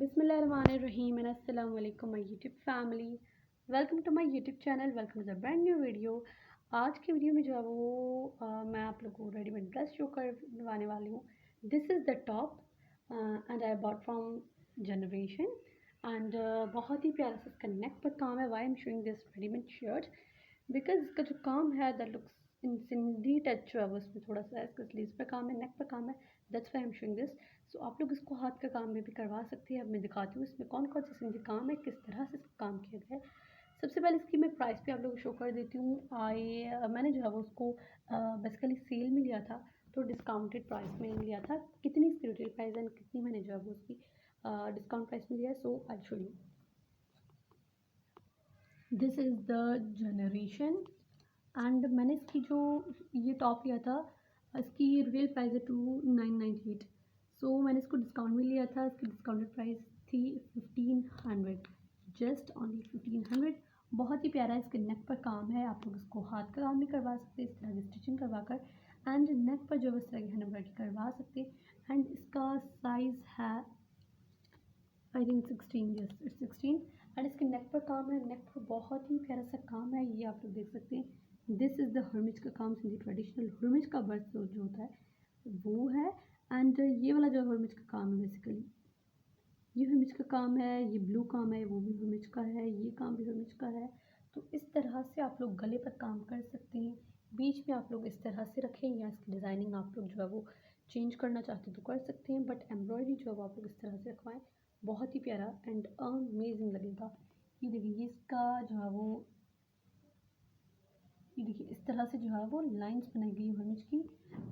बिस्मिल्लाहिर्रहमानिर्रहीम एंड अस्सलाम वालेकुम my YouTube family. Welcome to my YouTube channel, welcome to the brand new video. आज की वीडियो में जो है वो मैं आप लोगों को रेडीमेड ड्रेस शो करवाने वाली हूँ। This is the top and I bought from generation and बहुत ही प्यारा सा इसका नेक पर काम है। Why am showing this readymade shirt because इसका जो काम है that looks in Sindhi touch जो है वो इसमें थोड़ा सा इसका स्लीव्स पे काम है, नेक पर काम है, that's why am showing this. So आप लोग इसको हाथ का काम में भी करवा सकते हैं। अब मैं दिखाती हूँ इसमें कौन कौन से सिंधी काम है, किस तरह से इसका काम किया गया है। सबसे पहले इसकी मैं प्राइस भी आप लोगों को शो कर देती हूँ। मैंने जो है वो उसको बेसिकली सेल में लिया था, तो डिस्काउंटेड प्राइस में लिया था। कितनी इसकी रिटेल प्राइस एंड कितनी मैंने जो है वो उसकी डिस्काउंट प्राइस में लिया है, so I show you. This is the generation and मैंने इसकी जो ये टॉप लिया था इसकी रिटेल प्राइस है 2998। सो मैंने इसको डिस्काउंट में लिया था। इसकी डिस्काउंटेड प्राइस थी 1500, जस्ट ओनली 1500। बहुत ही प्यारा इसके नेक पर काम है। आप लोग इसको हाथ का काम भी करवा सकते हैं इस तरह की स्टिचिंग करवा कर, एंड नेक पर जो इस तरह की एम्ब्रॉयडरी करवा सकते हैं। एंड इसका साइज़ है I think 16, yes it's 16। And इसके नेक पर काम है, नेक पर बहुत ही प्यारा सा काम है, ये आप लोग देख सकते हैं। दिस इज़ द हर्मिज का काम, सिंधी ट्रेडिशनल हर्मिज का वर्क जो होता है वो है। एंड ये वाला जो हर्मिज का काम है बेसिकली ये हर्मिज का काम है, ये ब्लू काम है वो भी हर्मिज का है, ये काम भी हर्मिज का है। तो इस तरह से आप लोग गले पर काम कर सकते हैं। बीच में आप लोग इस तरह से रखें या इसकी डिज़ाइनिंग आप लोग जो है वो चेंज करना चाहते हैं तो कर सकते हैं, बट एम्ब्रॉयडरी जो है वो आप लोग इस तरह से रखवाएं, बहुत ही प्यारा एंड अमेजिंग लगेगा। ये देखिए इसका जो है वो ये देखिए इस तरह से जो है वो लाइंस बनाई गई हर्मिज की,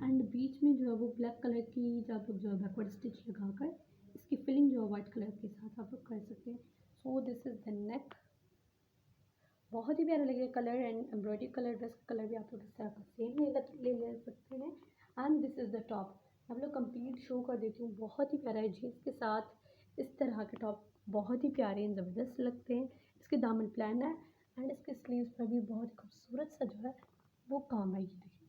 एंड बीच में जो है वो ब्लैक कलर की जो आप लोग जो है बैकवर्ड स्टिच लगाकर इसकी फिलिंग जो है वाइट कलर के साथ आप लोग कर सकते हैं। So this is the neck, बहुत ही प्यारा लगेगा colour and embroidery colour, dress का कलर भी आप लोग इस तरह का सेम ले सकते हैं। And this is the top, आप लोग कंप्लीट शो कर देती हूँ। बहुत ही प्यारा है, जीन्स के साथ इस तरह के टॉप बहुत ही प्यारे एंड ज़बरदस्त लगते हैं। इसके दामन प्लान है एंड इसके स्लीव्स पर भी बहुत खूबसूरत सा जो है वो काम है। ये देखिए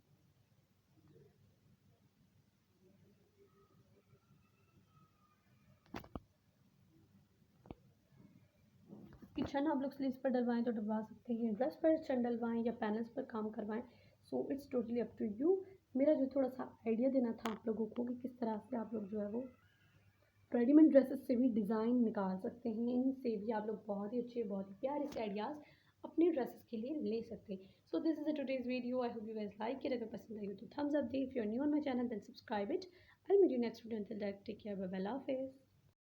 इसकी छन आप लोग स्लीव्स पर डलवाएं तो डलवा सकते हैं, ड्रेस पर छन डलवाएं या पैनल्स पर काम करवाएं, so it's totally up to you. मेरा जो थोड़ा सा आइडिया देना था आप लोगों को कि किस तरह से आप लोग जो है वो रेडीमेड ड्रेसेस से भी डिज़ाइन निकाल सकते हैं, इनसे भी आप लोग बहुत ही अच्छे बहुत ही प्यारे से आइडियाज़ अपने ड्रेसेस के लिए ले सकते हैं। So this is a today's video, I hope you guys like it. अगर पसंद आई हो तो थम्स अप दे, if you are new on my channel then subscribe it. I will meet you next video, until that take care, bye bye, अल्लाह हाफिज़।